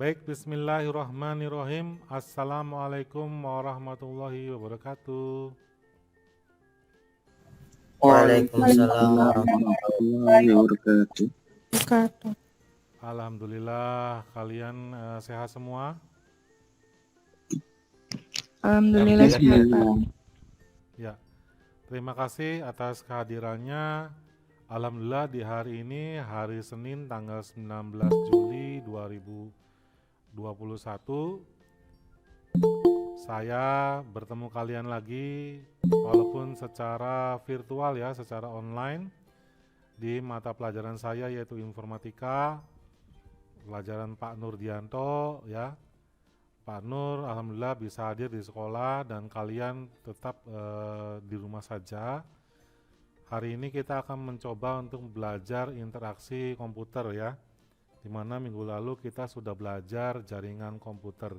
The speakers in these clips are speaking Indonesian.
Baik, bismillahirrahmanirrahim. Assalamualaikum warahmatullahi wabarakatuh. Waalaikumsalam warahmatullahi wabarakatuh. Alhamdulillah, kalian sehat semua? Alhamdulillah sehat, Pak. Ya, terima kasih atas kehadirannya. Alhamdulillah di hari ini, hari Senin tanggal 19 Juli 2021, saya bertemu kalian lagi walaupun secara virtual ya, secara online di mata pelajaran saya yaitu informatika, pelajaran Pak Nurdianto ya. Pak Nur alhamdulillah bisa hadir di sekolah dan kalian tetap di rumah saja. Hari ini kita akan mencoba untuk belajar interaksi komputer ya, dimana minggu lalu kita sudah belajar jaringan komputer.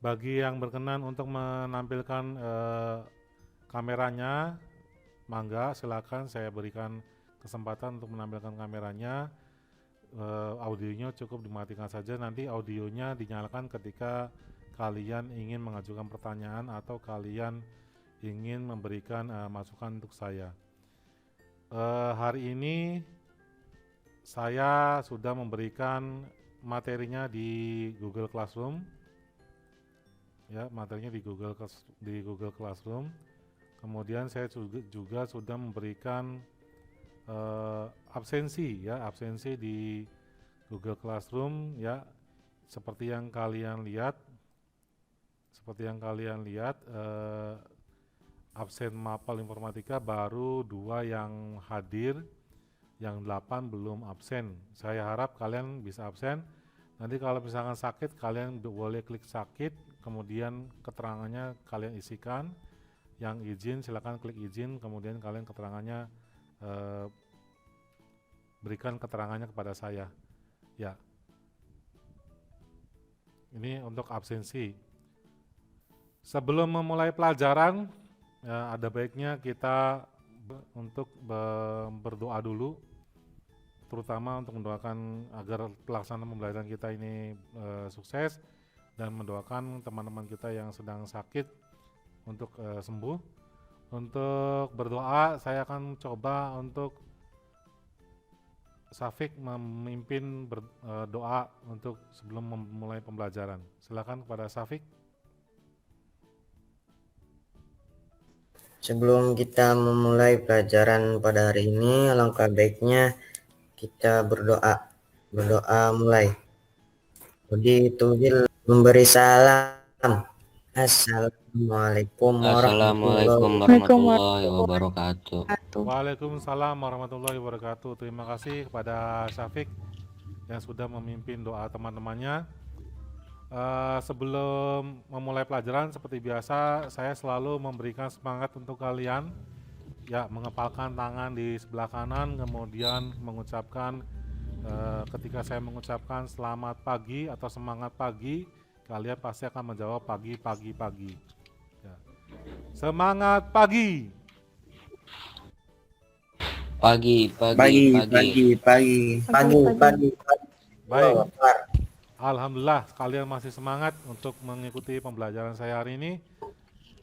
Bagi yang berkenan untuk menampilkan kameranya, mangga silakan saya berikan kesempatan untuk menampilkan kameranya. Audionya cukup dimatikan saja, nanti audionya dinyalakan ketika kalian ingin mengajukan pertanyaan atau kalian ingin memberikan masukan untuk saya. Hari ini saya sudah memberikan materinya di Google Classroom ya, materinya di Google Classroom. Kemudian saya juga sudah memberikan absensi di Google Classroom ya, seperti yang kalian lihat absen mapel informatika baru 2 yang hadir, yang 8 belum absen. Saya harap kalian bisa absen. Nanti kalau misalkan sakit, kalian boleh klik sakit, kemudian keterangannya kalian isikan. Yang izin silakan klik izin, kemudian kalian keterangannya berikan keterangannya kepada saya ya. Ini untuk absensi. Sebelum memulai pelajaran ya, ada baiknya kita untuk berdoa dulu, terutama untuk mendoakan agar pelaksanaan pembelajaran kita ini sukses, dan mendoakan teman-teman kita yang sedang sakit untuk sembuh. Untuk berdoa saya akan coba untuk Safik memimpin doa untuk sebelum memulai pembelajaran. Silakan kepada Safik. Sebelum kita memulai pelajaran pada hari ini, alangkah baiknya kita berdoa mulai. Jadi tuhil memberi salam. Assalamualaikum warahmatullahi wabarakatuh. Waalaikumsalam warahmatullahi wabarakatuh. Terima kasih kepada Syafiq yang sudah memimpin doa teman-temannya. Sebelum memulai pelajaran, seperti biasa saya selalu memberikan semangat untuk kalian ya, mengepalkan tangan di sebelah kanan, kemudian mengucapkan ketika saya mengucapkan selamat pagi atau semangat pagi, kalian pasti akan menjawab pagi ya. Semangat pagi. Pagi. Baik. Alhamdulillah kalian masih semangat untuk mengikuti pembelajaran saya hari ini.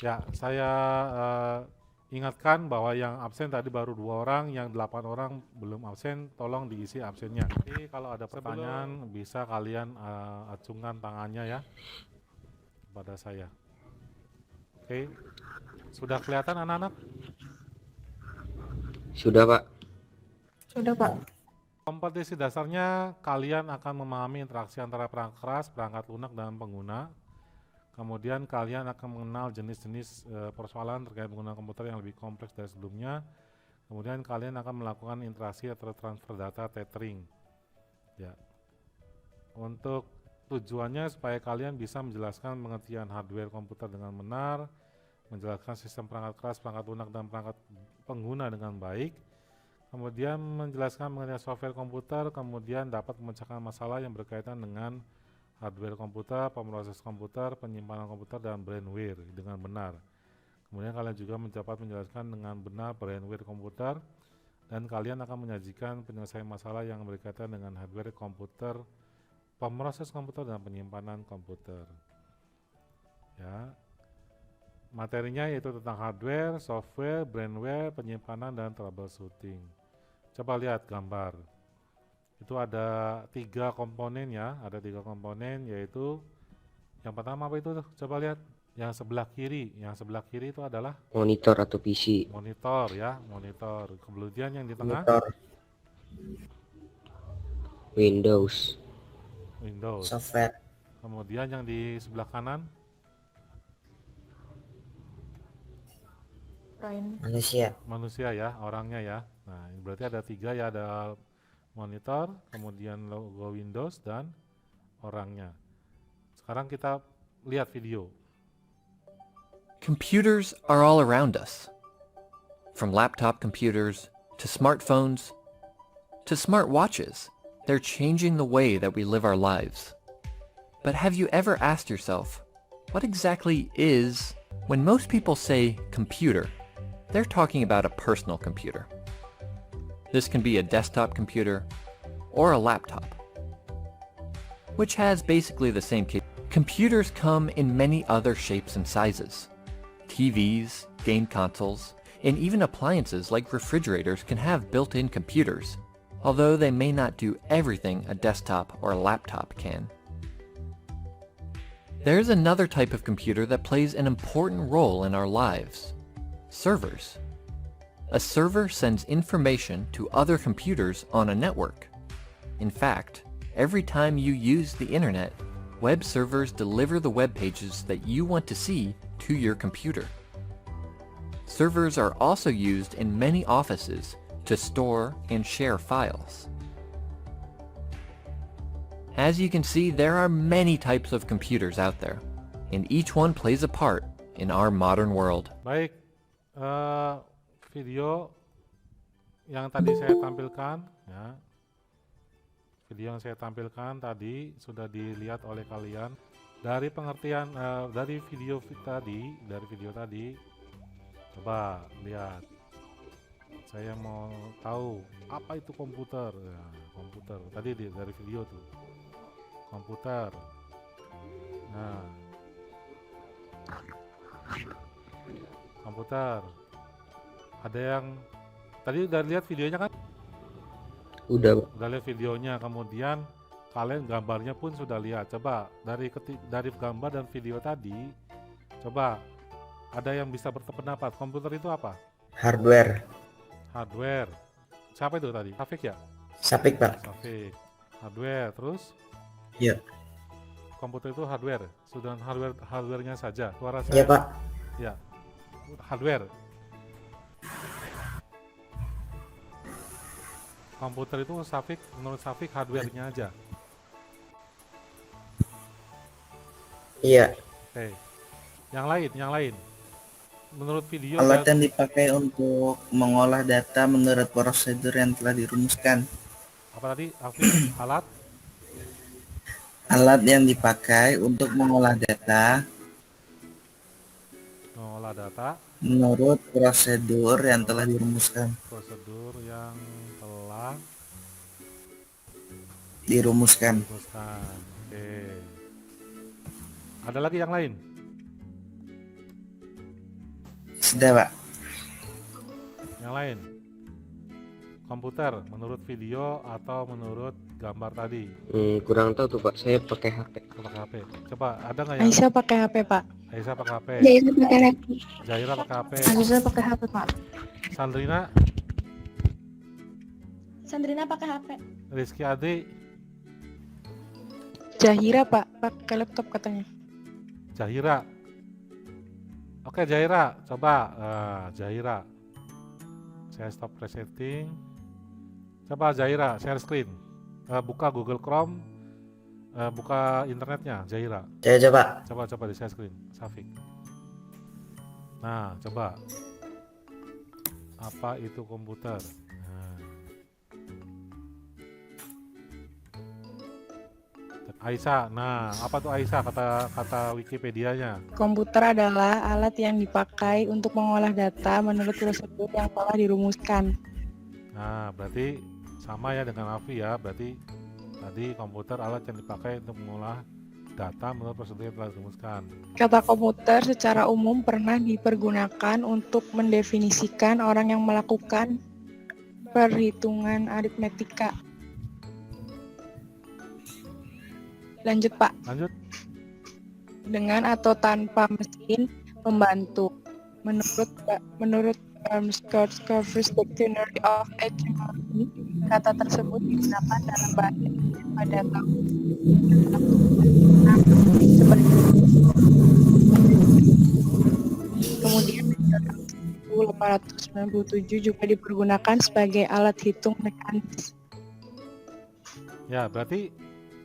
Ya, saya ingatkan bahwa yang absen tadi baru 2 orang, yang 8 orang belum absen, tolong diisi absennya. Jadi kalau ada pertanyaan bisa kalian acungkan tangannya ya kepada saya. Oke, sudah kelihatan anak-anak? Sudah, Pak. Sudah, Pak. Kompetisi dasarnya kalian akan memahami interaksi antara perangkat keras, perangkat lunak, dan pengguna. Kemudian kalian akan mengenal jenis-jenis persoalan terkait penggunaan komputer yang lebih kompleks dari sebelumnya. Kemudian kalian akan melakukan interaksi atau transfer data tethering. Ya. Untuk tujuannya supaya kalian bisa menjelaskan pengertian hardware komputer dengan benar, menjelaskan sistem perangkat keras, perangkat lunak, dan perangkat pengguna dengan baik. Kemudian menjelaskan mengenai software komputer, kemudian dapat memecahkan masalah yang berkaitan dengan hardware komputer, pemroses komputer, penyimpanan komputer, dan brainware dengan benar. Kemudian kalian juga dapat menjelaskan dengan benar brainware komputer, dan kalian akan menyajikan penyelesaian masalah yang berkaitan dengan hardware komputer pemroses komputer dan penyimpanan komputer. Ya. Materinya yaitu tentang hardware, software, brainware, penyimpanan dan troubleshooting. Coba lihat gambar. Itu ada 3 komponen ya, ada 3 komponen yaitu yang pertama apa itu tuh? Coba lihat yang sebelah kiri. Yang sebelah kiri itu adalah Monitor atau PC. monitor ya, monitor. Kemudian yang di tengah Monitor, Windows. Windows. software, Kemudian yang di sebelah kanan Prime. manusia. manusia ya, orangnya ya. Nah, ini berarti ada 3 ya, ada monitor, kemudian logo Windows dan orangnya. Sekarang kita lihat video. Computers are all around us. From laptop computers to smartphones to smartwatches, they're changing the way that we live our lives. But have you ever asked yourself, what exactly is, when most people say computer, they're talking about a personal computer. This can be a desktop computer or a laptop, which has basically the same capability. Computers come in many other shapes and sizes. TVs, game consoles, and even appliances like refrigerators can have built-in computers, although they may not do everything a desktop or a laptop can. There's another type of computer that plays an important role in our lives: servers. A server sends information to other computers on a network. In fact, every time you use the internet, web servers deliver the web pages that you want to see to your computer. Servers are also used in many offices to store and share files. As you can see, there are many types of computers out there, and each one plays a part in our modern world. Baik, video yang tadi saya tampilkan ya. Video yang saya tampilkan tadi sudah dilihat oleh kalian. Dari pengertian dari video tadi, coba lihat. Saya mau tahu apa itu komputer. Ya, komputer. Tadi dari video tuh. Komputer. Nah. Komputer. Ada yang tadi udah lihat videonya kan? Udah, Udah lihat videonya, kemudian kalian gambarnya pun sudah lihat. Coba dari gambar dan video tadi, coba ada yang bisa berpendapat komputer itu apa? Hardware, Hardware. Siapa itu tadi? Safik ya? Sapik Pak. Safik. Hardware. Terus Iya. komputer itu hardware. Sudah hardwarenya saja. Suara Iya saya. Pak. Ya. Hardware. Komputer itu menurut Safik hardwarenya aja. Iya. Oke. Yang lain. Menurut video Alat dan yang dipakai untuk mengolah data menurut prosedur yang telah dirumuskan. apa tadi? Afif, Alat yang dipakai untuk mengolah data menurut prosedur yang telah dirumuskan. prosedur yang telah Dirumuskan. dirumuskan. Oke. Ada lagi yang lain? Sudah Pak. Yang lain? Komputer menurut video atau menurut gambar tadi? kurang tahu tuh Pak, saya pakai HP. Pakai HP. Coba ada nggak yang Aisyah pakai HP, Pak. Aisyah pakai HP, Aisyah pakai HP. Jaira pakai HP, Aisyah pakai HP, Pak. Sandrina, Sandrina pakai HP. Rizky Adi, Jahira, Pak. Pakai laptop katanya. Jahira. Oke Jaira, coba Jaira. Saya stop resetting. Coba Jaira share screen. Buka Google Chrome. Buka internetnya Jaira. Saya coba. Coba di share screen, Safik. Nah, coba. Apa itu komputer? Nah. Aisyah. Nah, apa tuh Aisyah kata Wikipedia-nya? Komputer adalah alat yang dipakai untuk mengolah data menurut prosedur yang telah dirumuskan. Nah, berarti sama ya dengan Afi ya. Berarti Tadi komputer alat yang dipakai untuk mengolah data menurut prosedur yang telah dirumuskan. Kata komputer secara umum pernah dipergunakan untuk mendefinisikan orang yang melakukan perhitungan aritmetika. Lanjut Pak. Lanjut. Dengan atau tanpa mesin pembantu. Menurut Scoffs Dictionary of Etymology, kata tersebut digunakan dalam bahasa Inggris pada tahun kemudian 1897 juga dipergunakan sebagai alat hitung mekanis Ya, berarti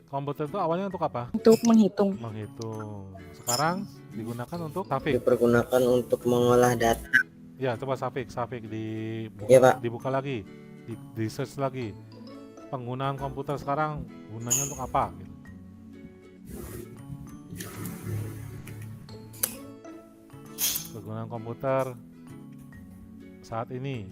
komputer itu awalnya untuk apa? untuk menghitung. Menghitung. Sekarang digunakan untuk Safik. Dipergunakan untuk mengolah data. Ya, coba Safik Iya, Pak. dibuka lagi, di search lagi. Penggunaan komputer sekarang gunanya untuk apa? Gitu. Penggunaan komputer saat ini,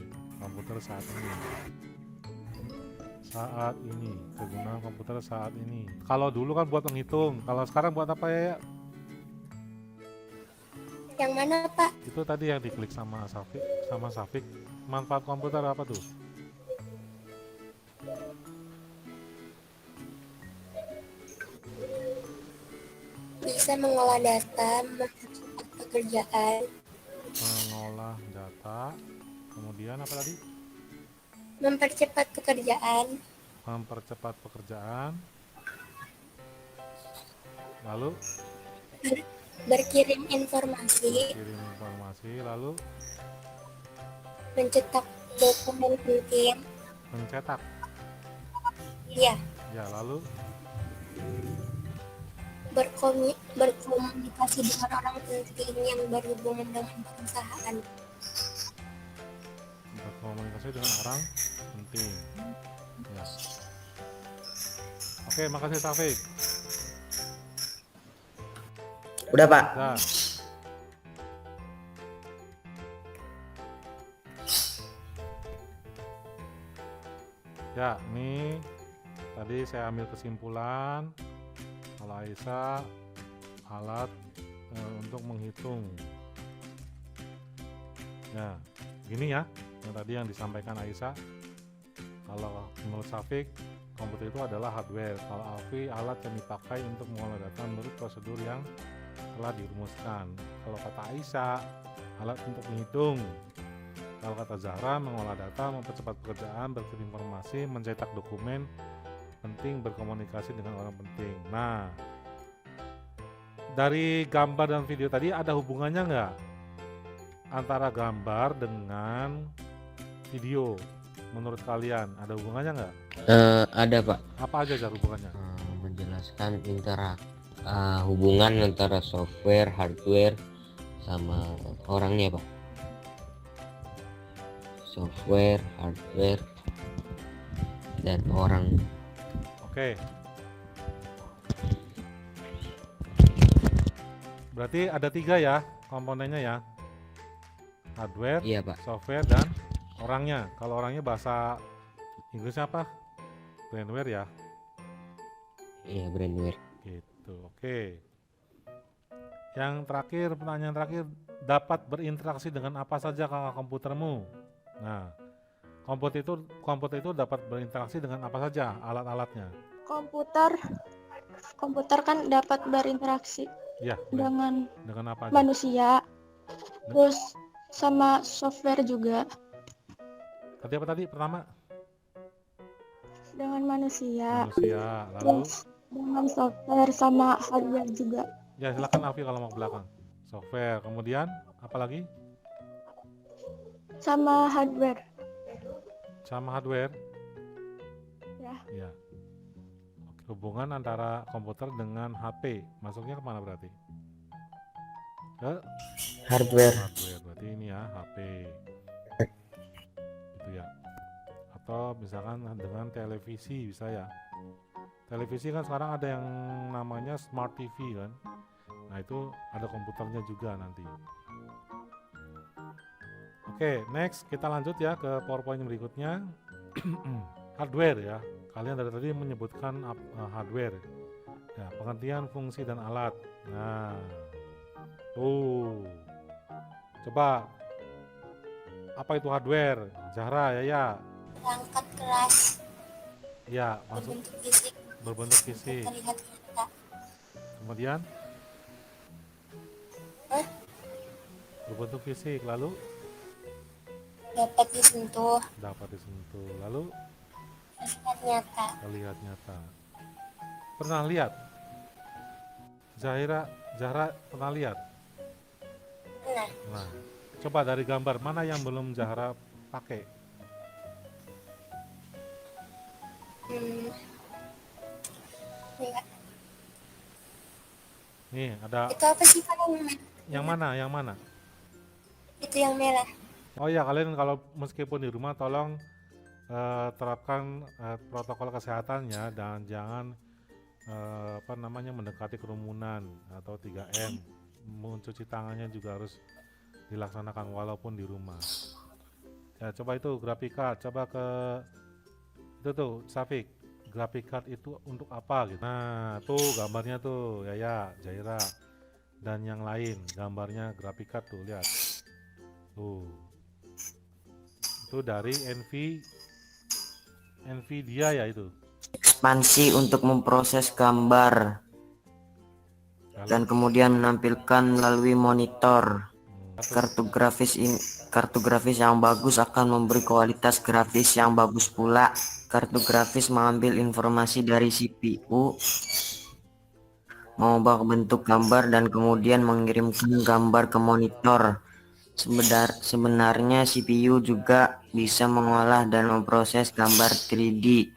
kegunaan komputer saat ini. Kalau dulu kan buat menghitung, kalau sekarang buat apa ya? Yang mana Pak? Itu tadi yang diklik sama Safik. Manfaat komputer apa tuh? Bisa mengolah data, mempercepat pekerjaan, Mengolah data. Kemudian apa tadi? mempercepat pekerjaan, Mempercepat pekerjaan. Lalu berkirim informasi, kirim informasi. Lalu mencetak dokumen penting, mencetak. ya, Ya, lalu berkomunikasi dengan orang penting yang berhubungan dengan perusahaan. berkomunikasi dengan orang penting. Ya. Oke, makasih Safik. Udah, Pak. Dah. Ya, ini tadi saya ambil kesimpulan kalau Aisyah alat untuk menghitung. Ya, gini ya, yang tadi yang disampaikan Aisyah. Kalau menurut Safik, komputer itu adalah hardware. Kalau Alfi, alat yang dipakai untuk mengolah data menurut prosedur yang telah dirumuskan. Kalau kata Aisyah, alat untuk menghitung. Kalau kata Zahra, mengolah data, mempercepat pekerjaan, berkirim informasi, mencetak dokumen penting, berkomunikasi dengan orang penting. Nah, dari gambar dan video tadi ada hubungannya nggak antara gambar dengan video? Menurut kalian ada hubungannya nggak? Ada Pak. Apa aja Zah hubungannya? Menjelaskan hubungan antara software, hardware, sama orangnya Pak. Software, hardware, dan orang. Oke. Berarti ada 3 ya komponennya ya. Hardware, Iya Pak. software, dan orangnya. Kalau orangnya bahasa Inggrisnya apa? Brandware ya. Iya, brandware. Gitu. Oke. Yang terakhir, pertanyaan terakhir, dapat berinteraksi dengan apa saja kakak komputermu? Nah, komputer itu dapat berinteraksi dengan apa saja alat-alatnya? Komputer kan dapat berinteraksi Ya, dengan apa aja? manusia, terus sama software juga. Tadi apa tadi? Pertama, Dengan manusia, lalu terus dengan software sama hardware juga. ya silakan Alfi kalau mau ke belakang. Software, kemudian apa lagi? Sama hardware. Sama hardware. Ya. Ya. Oke, hubungan antara komputer dengan HP, masuknya kemana berarti? Ke Hardware. hardware, berarti ini ya HP. Gitu ya. Atau misalkan dengan televisi bisa ya. Televisi kan sekarang ada yang namanya Smart TV kan. Nah itu ada komputernya juga nanti. Oke, next kita lanjut ya ke PowerPoint berikutnya. Hardware ya. kalian dari tadi menyebutkan hardware. Ya, pengertian fungsi dan alat. Nah, tuh. Coba, apa itu hardware? Zahra, ya. Perangkat keras Ya, maksud berbentuk fisik berbentuk fisik. terlihat nyata. Kemudian Hah? berbentuk fisik, lalu Dapat disentuh, dapat disentuh, lalu terlihat nyata. terlihat nyata. Pernah lihat? Zahra pernah lihat? Nah, Nah, coba dari gambar mana yang belum Zahra pakai? lihat. Nih, ada Itu apa sih Pak? yang mana? Yang mana? Itu yang merah. Oh ya, kalian kalau meskipun di rumah tolong terapkan protokol kesehatannya dan jangan mendekati kerumunan atau 3M. Mencuci tangannya juga harus dilaksanakan walaupun di rumah. Ya, coba itu graphic card, coba ke itu tuh, Safik. Graphic card itu untuk apa gitu. Nah, tuh gambarnya tuh, ya, Jaira dan yang lain, gambarnya graphic card tuh, lihat. Tuh. Itu dari Nvidia ya itu. Ekspansi untuk memproses gambar dan kemudian menampilkan melalui monitor. Kartu grafis yang bagus akan memberi kualitas grafis yang bagus pula. Kartu grafis mengambil informasi dari CPU, mengubah bentuk gambar dan kemudian mengirimkan gambar ke monitor. Sebenarnya CPU juga bisa mengolah dan memproses gambar 3D.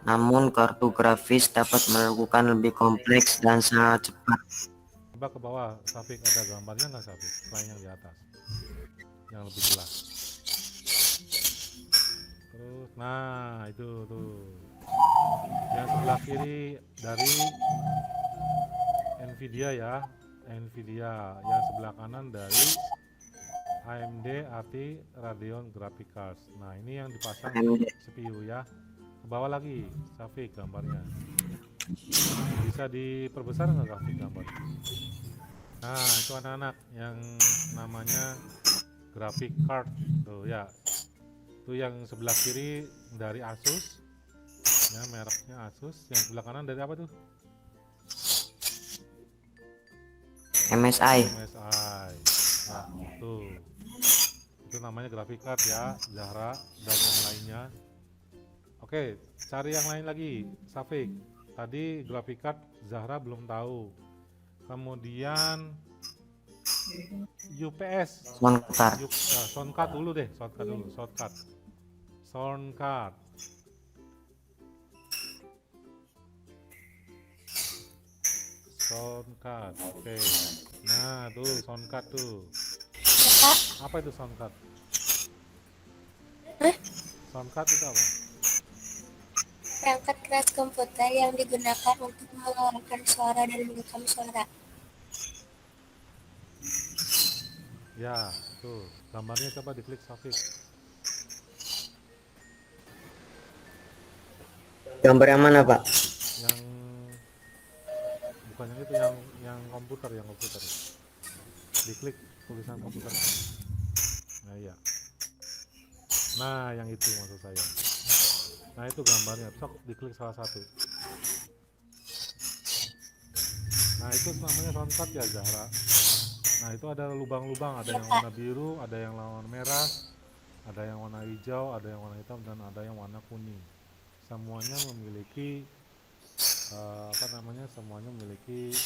Namun kartu grafis dapat melakukan lebih kompleks dan sangat cepat. Coba ke bawah, Safik, ada gambarnya nggak, Safik? Selain yang di atas, yang lebih jelas. Terus, nah itu tuh, yang sebelah kiri dari Nvidia ya, Nvidia. Yang sebelah kanan dari AMD RT Radeon Graphic Cards. Nah, ini yang dipasang di CPU ya. Ke bawah lagi, Safik, gambarnya. Bisa diperbesar nggak, Safik, gambarnya? Nah, itu anak-anak yang namanya graphic card tuh ya. Itu yang sebelah kiri dari Asus. Ya, mereknya Asus. Yang sebelah kanan dari apa tuh? MSI. Nah, tuh. Itu namanya graphic card ya, Zahra dan yang lainnya. Oke, cari yang lain lagi, Safik. Tadi graphic card Zahra belum tahu. Kemudian UPS, soundcard dulu deh, soundcard. Oke. Nah, tuh soundcard tuh. Apa itu soundcard? Soundcard itu apa? Perangkat keras komputer yang digunakan untuk mengeluarkan suara dan merekam suara. Ya, tuh gambarnya coba diklik, Safik. Gambar yang mana, Pak? Yang bukan yang itu, yang komputer, diklik tulisan komputer. Nah, iya. Nah, yang itu maksud saya. Nah, itu gambarnya, sok diklik salah satu. Nah, itu namanya soundcard ya, Zahra. Nah, itu ada lubang-lubang, ada yang warna biru, ada yang warna merah, ada yang warna hijau, ada yang warna hitam, dan ada yang warna kuning. Semuanya memiliki semuanya memiliki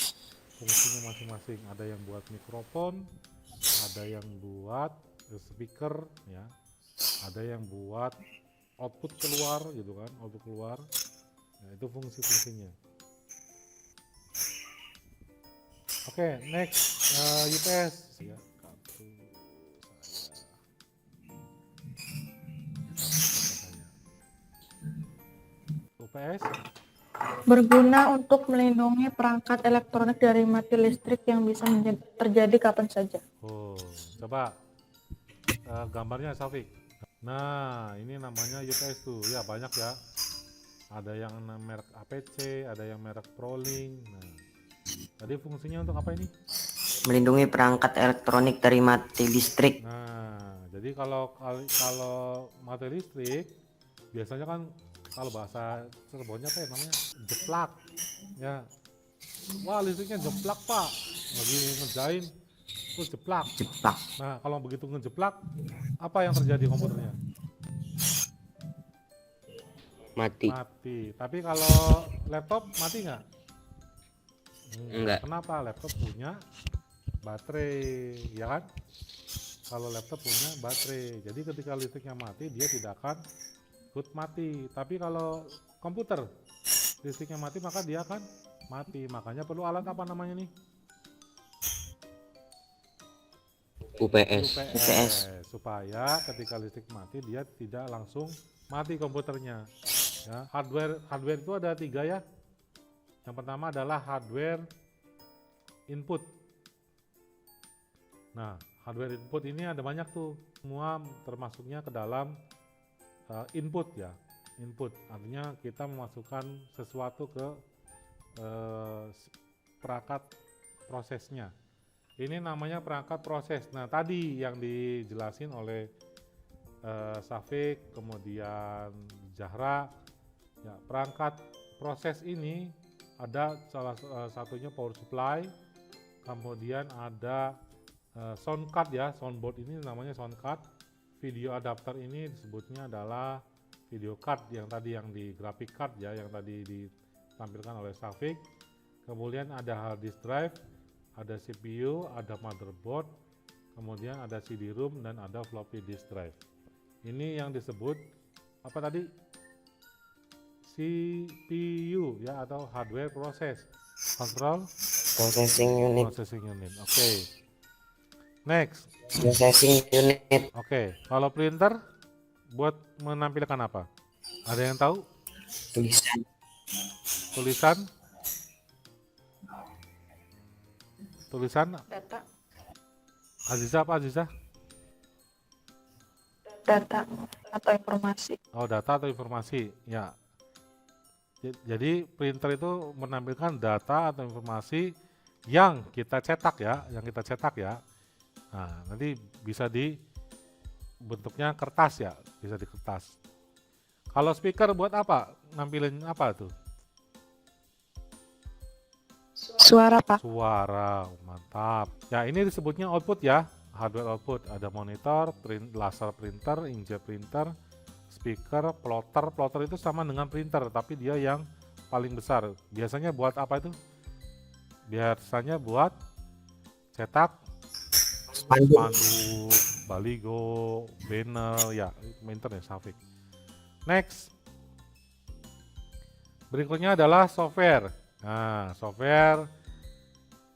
fungsinya masing-masing. Ada yang buat mikrofon, ada yang buat speaker ya, ada yang buat output keluar gitu kan, output keluar. Nah, itu fungsi-fungsinya. Oke, next UPS ya. UPS Berguna untuk melindungi perangkat elektronik dari mati listrik yang bisa terjadi kapan saja. Oh, coba gambarnya, Safik. Nah, ini namanya UPS tuh ya, banyak ya. ada yang merek APC, ada yang merek ProLink. Nah, tadi fungsinya untuk apa ini? Melindungi perangkat elektronik dari mati listrik. Nah, jadi kalau mati listrik biasanya kan kalau bahasa Cirebonnya apa ya namanya? Jeplak. Ya. Wah, listriknya jeplak, Pak. Lagi ngerjain terus jeplak. Jeplak. Nah, kalau begitu ngejeplak, apa yang terjadi komputernya? Mati. Mati. Tapi kalau laptop mati nggak? Enggak. Kenapa? Laptop punya baterai, ya kan? Kalau laptop punya baterai, jadi ketika listriknya mati dia tidak akan ikut mati. Tapi kalau komputer listriknya mati maka dia akan mati. Makanya perlu alat apa namanya nih? UPS. Supaya ketika listrik mati dia tidak langsung mati komputernya. Ya, hardware itu ada 3 ya. Yang pertama adalah hardware input. Nah, hardware input ini ada banyak tuh, semua termasuknya ke dalam input ya. Input artinya kita memasukkan sesuatu ke perangkat prosesnya. Ini namanya perangkat proses. Nah, tadi yang dijelasin oleh Safik, kemudian Zahra, ya, perangkat proses ini ada salah satunya power supply, kemudian ada sound card ya, soundboard ini namanya sound card. Video adapter ini disebutnya adalah video card yang tadi yang di graphic card ya, yang tadi ditampilkan oleh Safik. Kemudian ada hard disk drive, ada CPU, ada motherboard, kemudian ada CD-ROM dan ada floppy disk drive. Ini yang disebut apa tadi? CPU ya, atau hardware process control Processing unit. Oke. Next. Processing unit. Oke. Kalau printer buat menampilkan apa? Ada yang tahu? Tulisan Data. Aziza apa Aziza? Data atau informasi. Oh, data atau informasi ya. Jadi printer itu menampilkan data atau informasi yang kita cetak ya, Nah, nanti bisa di bentuknya kertas ya, bisa di kertas. Kalau speaker buat apa? Nampilin apa tuh? Suara, Pak. Suara, mantap. Ya, ini disebutnya output ya, hardware output. Ada monitor, laser printer, inkjet printer, speaker, plotter. Plotter itu sama dengan printer, tapi dia yang paling besar. Biasanya buat apa itu? Biasanya buat cetak spanduk, baligo, banner, ya, printer ya, Safik. Next. Berikutnya adalah software. Nah, software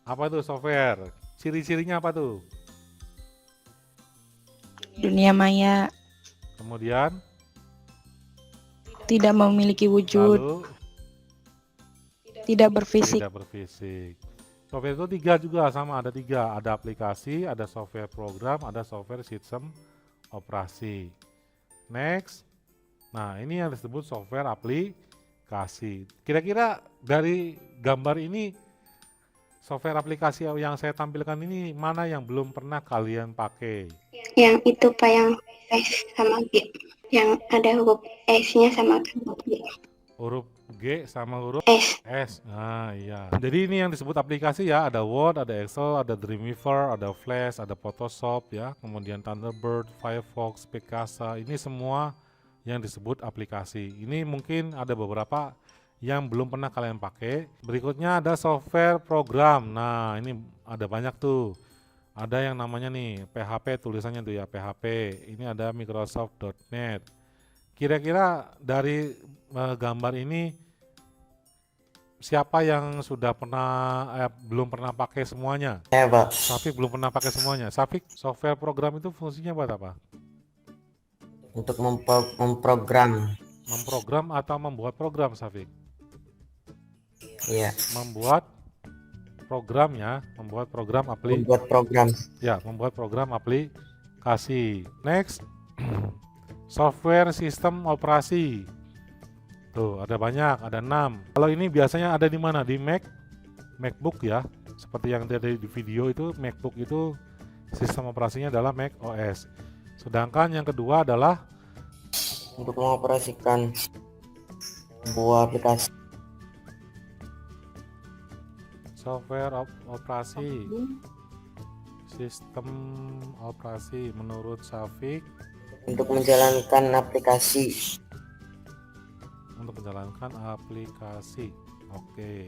apa tuh software? Ciri-cirinya apa tuh? Dunia maya, Kemudian tidak memiliki wujud, lalu tidak berfisik. tidak berfisik. Software itu 3 juga, sama ada 3. Ada aplikasi, ada software program, ada software sistem operasi. Next. Nah, ini yang disebut software aplikasi. Kira-kira dari gambar ini, software aplikasi yang saya tampilkan ini, mana yang belum pernah kalian pakai? Yang itu Pak, yang S sama G. Yang ada huruf S-nya sama huruf G. Huruf G sama huruf S. S. Nah, iya. Jadi ini yang disebut aplikasi ya, ada Word, ada Excel, ada Dreamweaver, ada Flash, ada Photoshop ya, kemudian Thunderbird, Firefox, Picasa. Ini semua yang disebut aplikasi. Ini mungkin ada beberapa yang belum pernah kalian pakai. Berikutnya ada software program. Nah, ini ada banyak tuh. Ada yang namanya nih PHP, tulisannya tuh ya PHP. Ini ada Microsoft.net. Kira-kira dari gambar ini siapa yang sudah pernah belum pernah pakai semuanya? Pak. Safik belum pernah pakai semuanya. Safik, software program itu fungsinya buat apa? Untuk memprogram. Memprogram atau membuat program, Safik? Iya. Membuat program ya, membuat program Membuat program. Ya, membuat program aplikasi. Next. Software sistem operasi. Tuh, ada banyak, ada 6. Kalau ini biasanya ada di mana? Di MacBook ya. Seperti yang tadi di video itu, MacBook itu sistem operasinya adalah Mac OS. Sedangkan yang kedua adalah Untuk mengoperasikan sebuah aplikasi. software operasi. Sistem operasi menurut Syafiq Untuk menjalankan aplikasi. untuk menjalankan aplikasi. Oke.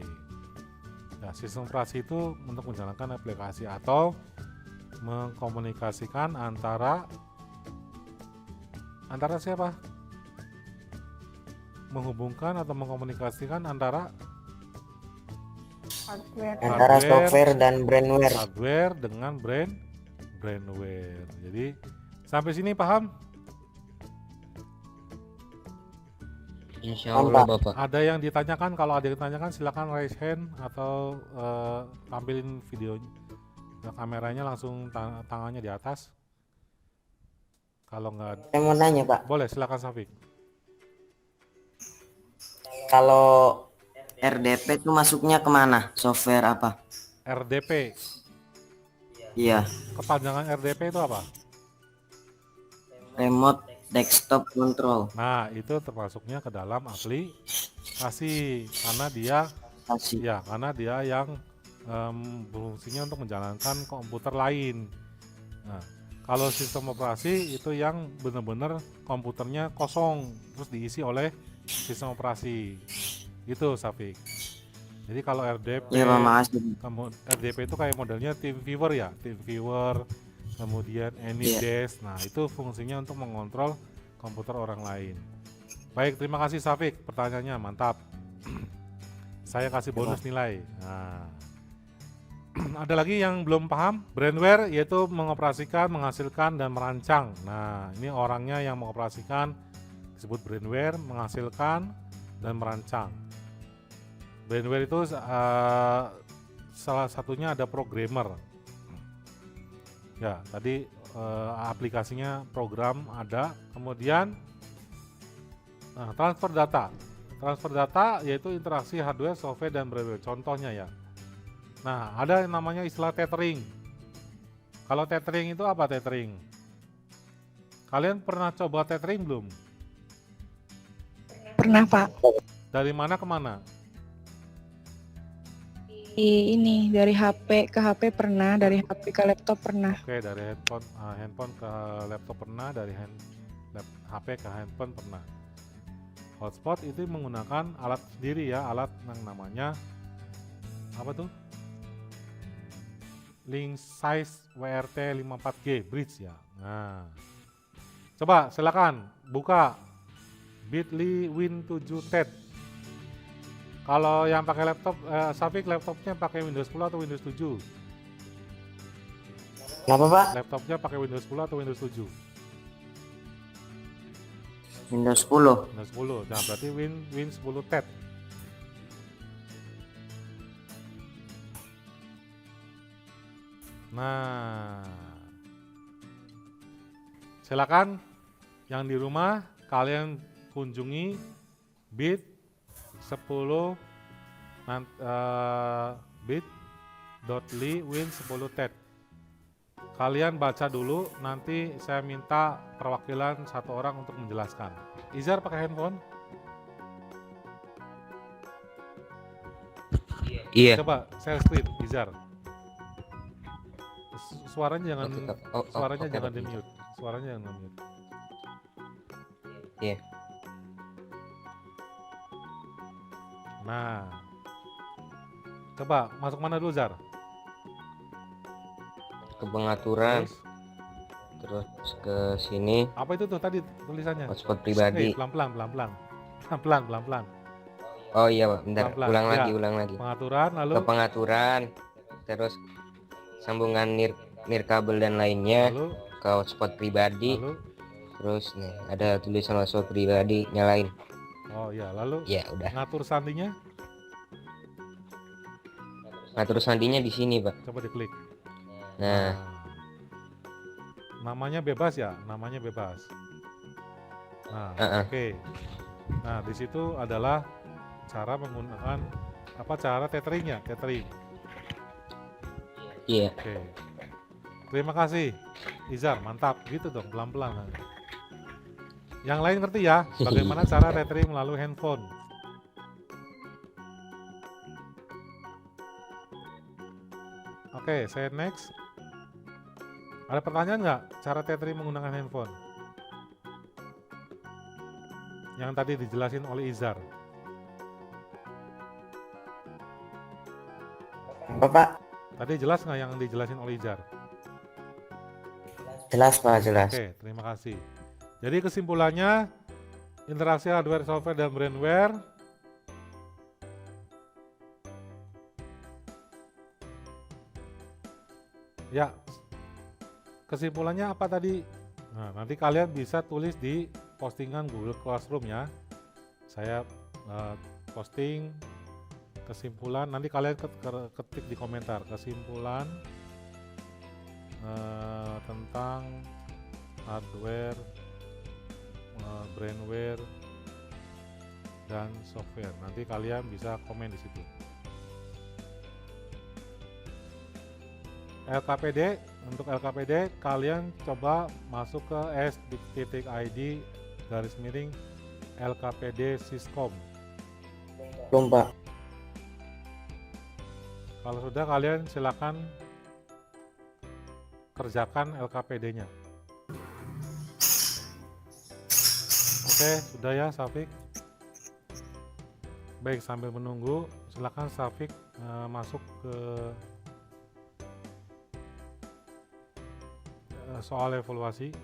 Ya, sistem operasi itu untuk menjalankan aplikasi atau mengkomunikasikan antara siapa? Menghubungkan atau mengkomunikasikan antara Hardware. Antara software dan brandware. hardware dengan brandware. Jadi sampai sini paham? Insya Allah Tampak. Bapak. Ada yang ditanyakan? Kalau ada yang ditanyakan silakan raise hand atau tampilin videonya. Nah, kameranya langsung tangannya di atas. Kalau nggak, Saya mau nanya Pak, boleh silakan Syafiq. kalau RDP itu masuknya kemana? Software apa? RDP, Iya, kepanjangan RDP itu apa? Remote Desktop Control. Nah, itu termasuknya ke dalam aplikasi karena dia yang berfungsinya untuk menjalankan komputer lain. Nah, kalau sistem operasi itu yang benar-benar komputernya kosong terus diisi oleh sistem operasi. Gitu, Syafiq. Jadi kalau RDP, Iya Pak, makasih. RDP itu kayak modelnya TeamViewer ya, TeamViewer, kemudian AnyDesk. Nah, itu fungsinya untuk mengontrol komputer orang lain. Baik, terima kasih Syafiq, pertanyaannya mantap. Saya kasih bonus nilai. Nah, ada lagi yang belum paham? Brandware yaitu mengoperasikan, menghasilkan, dan merancang. Nah, ini orangnya yang mengoperasikan disebut brandware, menghasilkan, dan merancang. Brandware itu salah satunya ada programmer. Ya, tadi aplikasinya program ada, kemudian transfer data. Transfer data yaitu interaksi hardware, software, dan brandware. Contohnya ya. Nah, ada yang namanya istilah tethering. Kalau tethering itu apa tethering? Kalian pernah coba tethering belum? Pernah Pak. Dari mana ke mana? Ini dari HP ke HP pernah, dari HP ke laptop pernah. Oke, dari handphone ke laptop pernah, dari HP ke handphone pernah. Hotspot itu menggunakan alat sendiri ya, alat yang namanya apa tuh? Link size WRT54G bridge ya. Nah, coba silakan buka bit.ly win7ted. Kalau yang pakai laptop, Syafiq laptopnya pakai Windows 10 atau Windows 7? Kenapa Pak? Laptopnya pakai Windows 10 atau Windows 7? Windows 10. Windows 10. Nah, berarti Win10 Ted. Nah, silakan yang di rumah kalian kunjungi bit.ly win10ted. Kalian baca dulu, nanti saya minta perwakilan satu orang untuk menjelaskan. Izar pakai handphone? Iya. Coba share screen, Izar. Suaranya jangan jangan di mute. Suaranya jangan mute. Iya. Nah, coba masuk mana dulu, Zar? Ke pengaturan, Terus, terus ke sini apa itu tuh tadi tulisannya? hotspot pribadi. Pelan-pelan. Oh iya Pak, bentar. Pelan-pelan. Ulang lagi. Pengaturan, lalu Ke pengaturan, terus sambungan nirkabel dan lainnya, lalu ke hotspot pribadi. Terus nih ada tulisan hotspot pribadi, nyalain. oh iya, lalu Ya udah. ngatur sandinya, Ngatur sandinya di sini Pak. coba diklik. Nah, Namanya bebas ya, namanya bebas. Nah, Uh-uh. oke. Nah, di situ adalah cara menggunakan cara tetheringnya, tethering. Iya. Oke. Terima kasih, Izar, mantap. Gitu dong, pelan-pelan. Yang lain ngerti ya, bagaimana cara tethering melalui handphone. Oke, saya next. Ada pertanyaan nggak cara tethering menggunakan handphone? Yang tadi dijelasin oleh Izar. Bapak, Tadi jelas nggak yang dijelasin oleh Izar? jelas Pak, jelas. Oke, terima kasih. Jadi kesimpulannya, interaksi hardware, software, dan brandware ya, kesimpulannya apa tadi? Nah, nanti kalian bisa tulis di postingan Google Classroom ya. Saya posting kesimpulan, nanti kalian ketik di komentar kesimpulan tentang hardware, brandware, dan software. Nanti kalian bisa komen di situ. LKPD, untuk LKPD kalian coba masuk ke s.id /LKPD Siskom. Belum Pak. Kalau sudah, kalian silakan kerjakan LKPD-nya. Oke, sudah ya Safik. Baik, sambil menunggu, silakan Safik masuk ke soal evaluasi.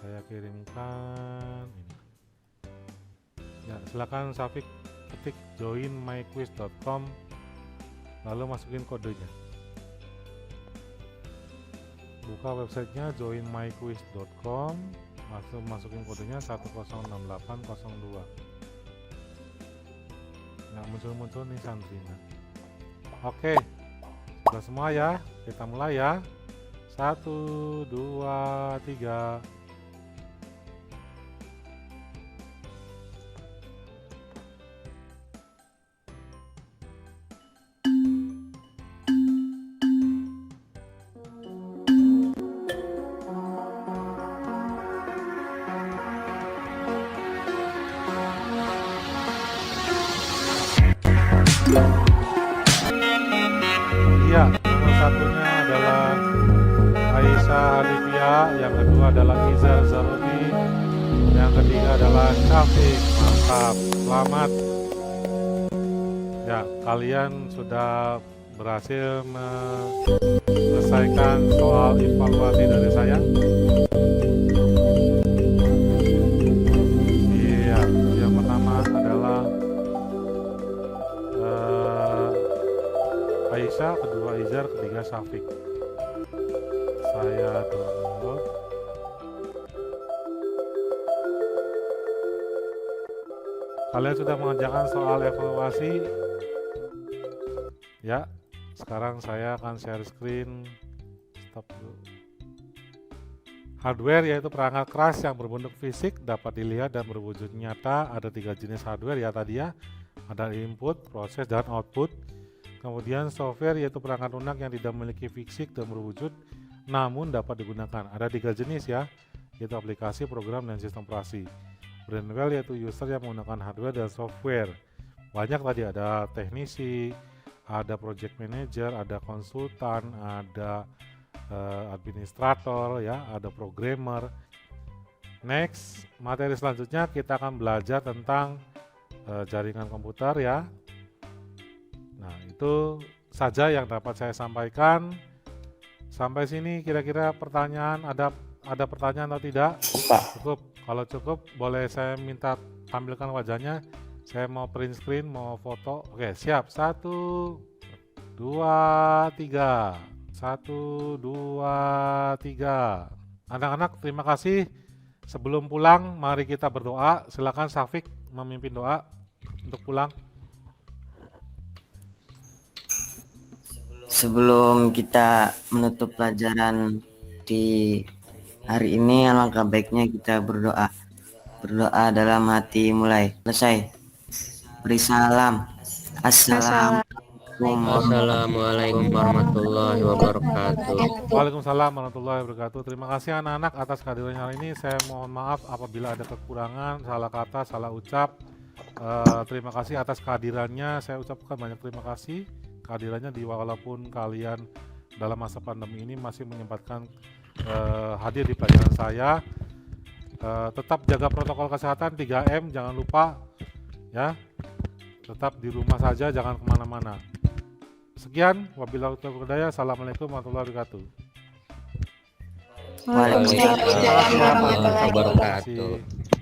Saya kirimkan ini. Ya, silakan Safik ketik joinmyquiz.com lalu masukin kodenya. Buka websitenya joinmyquiz.com, masukin kodenya 106802. Nggak muncul-muncul nih Sandrina. Oke, sudah semua ya, kita mulai ya. 1, 2, 3. Iya, nomor satunya adalah Aisyah Hadifia, yang kedua adalah Izar Zarudi, yang ketiga adalah Syafiq. Mantap, selamat. Ya, kalian sudah berhasil menyelesaikan soal evaluasi dari saya. Iya, yang pertama adalah Aisyah, kedua Izar, ketiga Syafiq. Saya download. Kalian sudah mengerjakan soal evaluasi? Ya, sekarang saya akan share screen. Stop dulu. Hardware yaitu perangkat keras yang berbentuk fisik, dapat dilihat dan berwujud nyata. Ada 3 jenis hardware ya tadi ya. Ada input, proses, dan output. Kemudian software yaitu perangkat lunak yang tidak memiliki fisik dan berwujud namun dapat digunakan. Ada 3 jenis ya, yaitu aplikasi, program, dan sistem operasi. Brandware yaitu user yang menggunakan hardware dan software. Banyak tadi, ada teknisi, ada project manager, ada konsultan, ada administrator ya, ada programmer. Next, materi selanjutnya kita akan belajar tentang jaringan komputer ya. Nah, itu saja yang dapat saya sampaikan. Sampai sini kira-kira pertanyaan, ada pertanyaan atau tidak? Cukup. Kalau cukup boleh saya minta tampilkan wajahnya. Saya mau print screen, mau foto. Oke, siap. 1, 2, 3. 1, 2, 3. Anak-anak, terima kasih. Sebelum pulang, mari kita berdoa. Silakan Syafiq memimpin doa untuk pulang. Sebelum kita menutup pelajaran di hari ini, alangkah baiknya kita berdoa. Berdoa dalam hati mulai. Selesai. Beri salam. Assalamualaikum. Assalamualaikum warahmatullahi wabarakatuh. Waalaikumsalam warahmatullahi wabarakatuh. Terima kasih anak-anak atas kehadirannya hari ini. Saya mohon maaf apabila ada kekurangan, salah kata, salah ucap. Terima kasih atas kehadirannya. Saya ucapkan banyak terima kasih kehadirannya walaupun kalian dalam masa pandemi ini masih menyempatkan hadir di pelajaran saya. Tetap jaga protokol kesehatan 3M, jangan lupa ya. Tetap di rumah saja, jangan kemana-mana. Sekian, wabillahi taufiq wal hidayah. Assalamualaikum warahmatullahi wabarakatuh. Waalaikumsalam warahmatullahi wabarakatuh. Terima kasih.